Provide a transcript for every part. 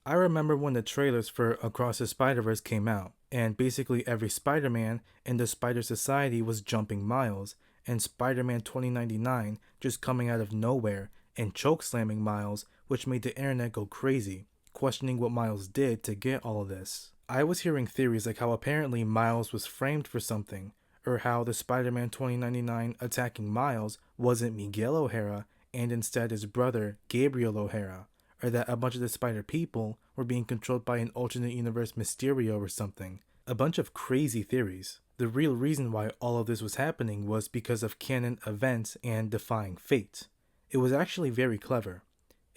I remember when the trailers for Across the Spider-Verse came out, and basically every Spider-Man in the Spider Society was jumping Miles, and Spider-Man 2099 just coming out of nowhere and chokeslamming Miles, which made the internet go crazy, questioning what Miles did to get all of this. I was hearing theories like how apparently Miles was framed for something, or how the Spider-Man 2099 attacking Miles wasn't Miguel O'Hara and instead his brother Gabriel O'Hara, or that a bunch of the Spider people were being controlled by an alternate universe Mysterio or something. A bunch of crazy theories. The real reason why all of this was happening was because of canon events and defying fate. It was actually very clever.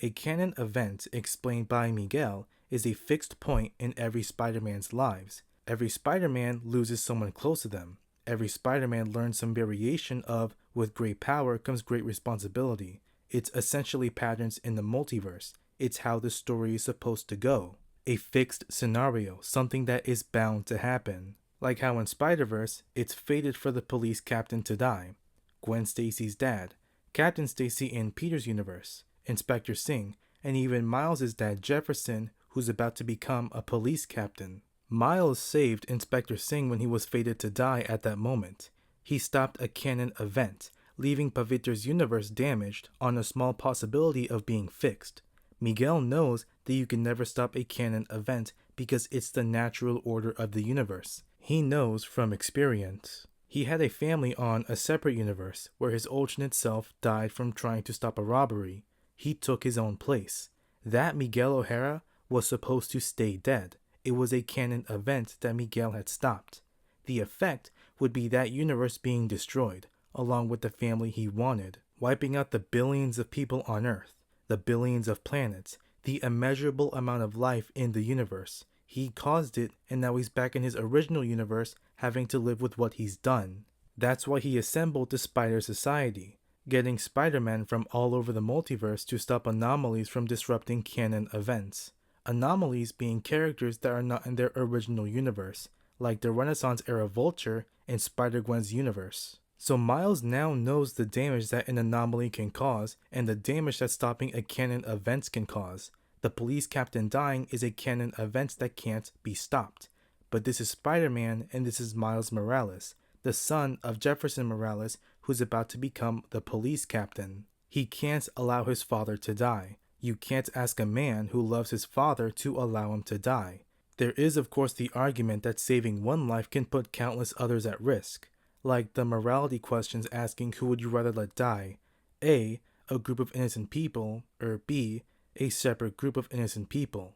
A canon event explained by Miguel is a fixed point in every Spider-Man's lives. Every Spider-Man loses someone close to them. Every Spider-Man learns some variation of, with great power comes great responsibility. It's essentially patterns in the multiverse. It's how the story is supposed to go. A fixed scenario, something that is bound to happen. Like how in Spider-Verse, it's fated for the police captain to die. Gwen Stacy's dad, Captain Stacy in Peter's universe, Inspector Singh, and even Miles' dad Jefferson, who's about to become a police captain. Miles saved Inspector Singh when he was fated to die at that moment. He stopped a canon event, leaving Pavitra's universe damaged on a small possibility of being fixed. Miguel knows that you can never stop a canon event because it's the natural order of the universe. He knows from experience. He had a family on a separate universe where his alternate self died from trying to stop a robbery. He took his own place. That Miguel O'Hara was supposed to stay dead. It was a canon event that Miguel had stopped. The effect would be that universe being destroyed, along with the family he wanted, wiping out the billions of people on Earth, the billions of planets, the immeasurable amount of life in the universe. He caused it, and now he's back in his original universe having to live with what he's done. That's why he assembled the Spider Society, getting Spider-Man from all over the multiverse to stop anomalies from disrupting canon events. Anomalies being characters that are not in their original universe, like the Renaissance-era Vulture in Spider-Gwen's universe. So Miles now knows the damage that an anomaly can cause, and the damage that stopping a canon event can cause. The police captain dying is a canon event that can't be stopped. But this is Spider-Man, and this is Miles Morales, the son of Jefferson Morales, who's about to become the police captain. He can't allow his father to die. You can't ask a man who loves his father to allow him to die. There is of course the argument that saving one life can put countless others at risk, like the morality questions asking who would you rather let die, A, a group of innocent people, or B, a separate group of innocent people.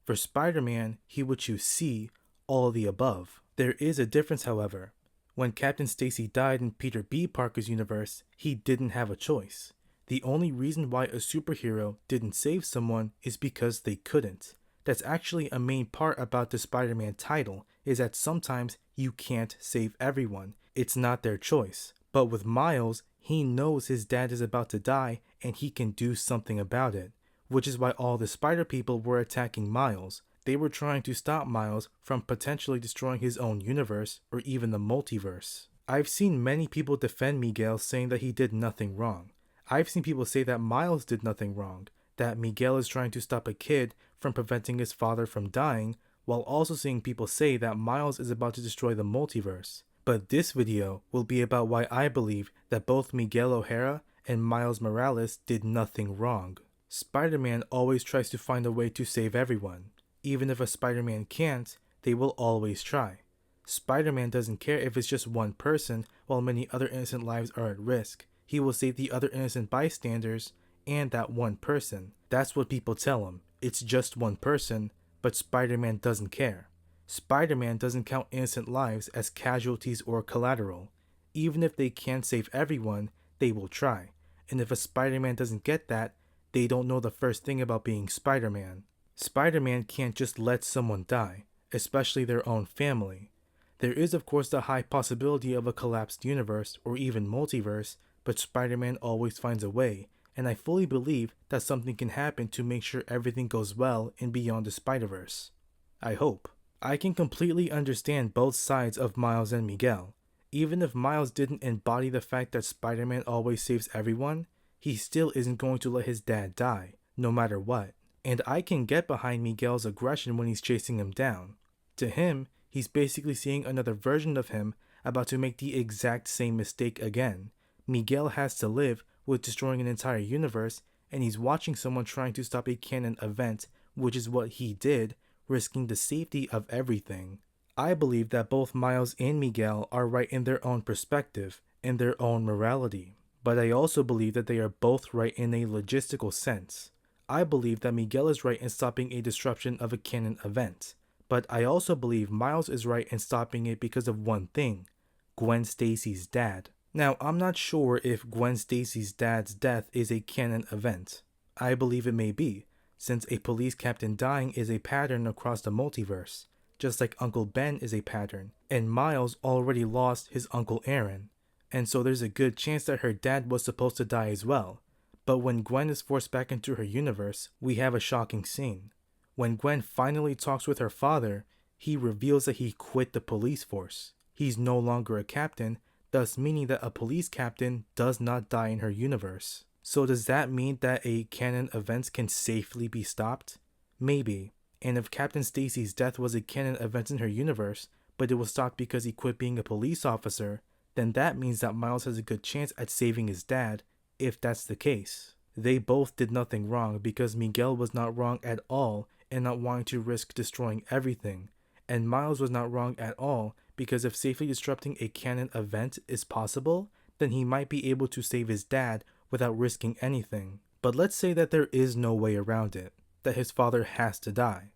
For Spider-Man, he would choose C, all of the above. There is a difference however. When Captain Stacy died in Peter B. Parker's universe, he didn't have a choice. The only reason why a superhero didn't save someone is because they couldn't. That's actually a main part about the Spider-Man title, is that sometimes you can't save everyone. It's not their choice. But with Miles, he knows his dad is about to die and he can do something about it. Which is why all the Spider people were attacking Miles. They were trying to stop Miles from potentially destroying his own universe or even the multiverse. I've seen many people defend Miguel saying that he did nothing wrong. I've seen people say that Miles did nothing wrong, that Miguel is trying to stop a kid from preventing his father from dying, while also seeing people say that Miles is about to destroy the multiverse. But this video will be about why I believe that both Miguel O'Hara and Miles Morales did nothing wrong. Spider-Man always tries to find a way to save everyone. Even if a Spider-Man can't, they will always try. Spider-Man doesn't care if it's just one person while many other innocent lives are at risk. He will save the other innocent bystanders and that one person. That's what people tell him. It's just one person, but Spider-Man doesn't care. Spider-Man doesn't count innocent lives as casualties or collateral. Even if they can't save everyone, they will try. And if a Spider-Man doesn't get that, they don't know the first thing about being Spider-Man. Spider-Man can't just let someone die, especially their own family. There is of course the high possibility of a collapsed universe or even multiverse, but Spider-Man always finds a way, and I fully believe that something can happen to make sure everything goes well in Beyond the Spider-Verse. I hope. I can completely understand both sides of Miles and Miguel. Even if Miles didn't embody the fact that Spider-Man always saves everyone, he still isn't going to let his dad die, no matter what. And I can get behind Miguel's aggression when he's chasing him down. To him, he's basically seeing another version of him about to make the exact same mistake again. Miguel has to live with destroying an entire universe, and he's watching someone trying to stop a canon event, which is what he did, risking the safety of everything. I believe that both Miles and Miguel are right in their own perspective, in their own morality. But I also believe that they are both right in a logistical sense. I believe that Miguel is right in stopping a disruption of a canon event. But I also believe Miles is right in stopping it because of one thing: Gwen Stacy's dad. Now, I'm not sure if Gwen Stacy's dad's death is a canon event. I believe it may be, since a police captain dying is a pattern across the multiverse, just like Uncle Ben is a pattern, and Miles already lost his Uncle Aaron, and so there's a good chance that her dad was supposed to die as well. But when Gwen is forced back into her universe, we have a shocking scene. When Gwen finally talks with her father, he reveals that he quit the police force. He's no longer a captain, thus meaning that a police captain does not die in her universe. So does that mean that a canon event can safely be stopped? Maybe. And if Captain Stacy's death was a canon event in her universe, but it was stopped because he quit being a police officer, then that means that Miles has a good chance at saving his dad, if that's the case. They both did nothing wrong because Miguel was not wrong at all in not wanting to risk destroying everything, and Miles was not wrong at all because if safely disrupting a canon event is possible, then he might be able to save his dad without risking anything. But let's say that there is no way around it, that his father has to die.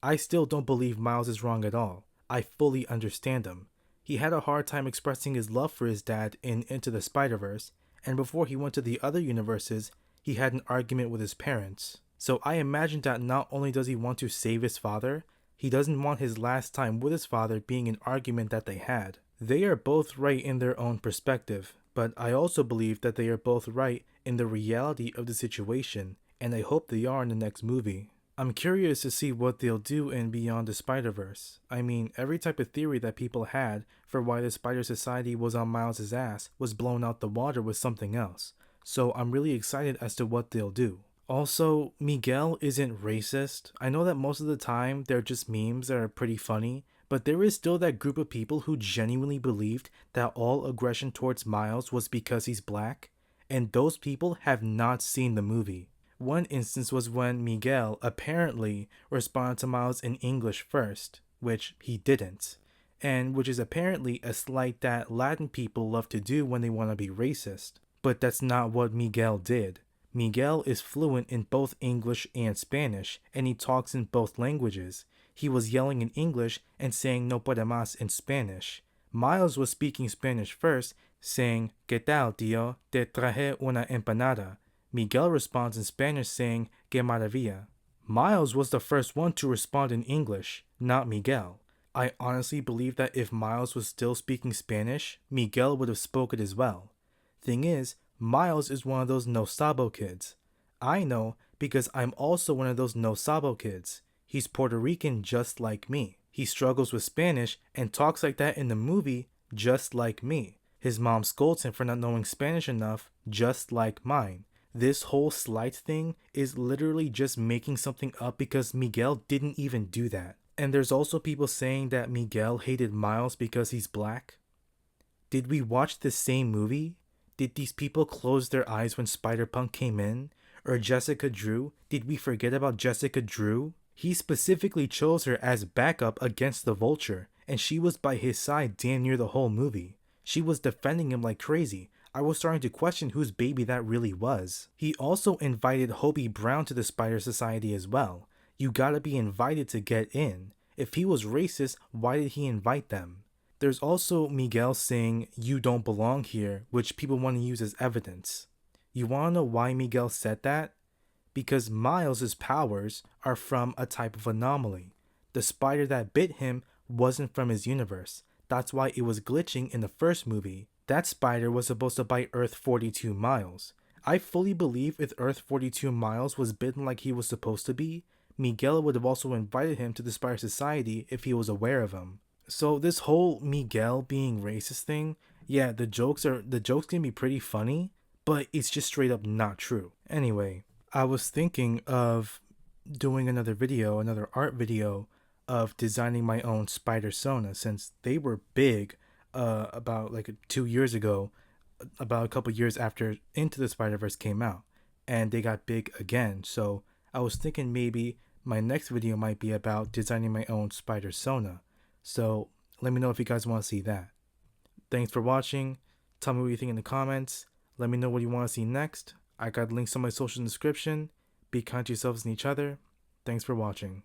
I still don't believe Miles is wrong at all. I fully understand him. He had a hard time expressing his love for his dad in Into the Spider-Verse, and before he went to the other universes, he had an argument with his parents. So I imagine that not only does he want to save his father, he doesn't want his last time with his father being an argument that they had. They are both right in their own perspective, but I also believe that they are both right in the reality of the situation, and I hope they are in the next movie. I'm curious to see what they'll do in Beyond the Spider-Verse. I mean, every type of theory that people had for why the Spider Society was on Miles' ass was blown out the water with something else, so I'm really excited as to what they'll do. Also, Miguel isn't racist. I know that most of the time they're just memes that are pretty funny, but there is still that group of people who genuinely believed that all aggression towards Miles was because he's black, and those people have not seen the movie. One instance was when Miguel apparently responded to Miles in English first, which he didn't, and which is apparently a slight that Latin people love to do when they want to be racist. But that's not what Miguel did. Miguel is fluent in both English and Spanish, and he talks in both languages. He was yelling in English and saying no puede más in Spanish. Miles was speaking Spanish first, saying, ¿Qué tal, tío? Te traje una empanada. Miguel responds in Spanish saying, "Que maravilla." Miles was the first one to respond in English, not Miguel. I honestly believe that if Miles was still speaking Spanish, Miguel would have spoken as well. Thing is, Miles is one of those no sabo kids. I know because I'm also one of those no sabo kids. He's Puerto Rican just like me. He struggles with Spanish and talks like that in the movie just like me. His mom scolds him for not knowing Spanish enough just like mine. This whole slight thing is literally just making something up because Miguel didn't even do that. And there's also people saying that Miguel hated Miles because he's black. Did we watch the same movie? Did these people close their eyes when Spider-Punk came in? Or Jessica Drew? Did we forget about Jessica Drew? He specifically chose her as backup against the Vulture, and she was by his side damn near the whole movie. She was defending him like crazy. I was starting to question whose baby that really was. He also invited Hobie Brown to the Spider Society as well. You gotta be invited to get in. If he was racist, why did he invite them? There's also Miguel saying, "You don't belong here," which people want to use as evidence. You wanna know why Miguel said that? Because Miles' powers are from a type of anomaly. The spider that bit him wasn't from his universe. That's why it was glitching in the first movie. That spider was supposed to bite Earth 42 Miles. I fully believe if Earth 42 Miles was bitten like he was supposed to be, Miguel would have also invited him to the Spider Society if he was aware of him. So this whole Miguel being racist thing, yeah, the jokes can be pretty funny, but it's just straight up not true. Anyway, I was thinking of doing another video, another art video of designing my own spider sona, since they were big about like 2 years ago, about a couple years after Into the Spider-Verse came out, and they got big again. So I was thinking maybe my next video might be about designing my own spider sona. So let me know if you guys want to see that. Thanks for watching. Tell me what you think in the comments. Let me know what you want to see next. I got links on my social description. Be kind to yourselves and each other. Thanks for watching.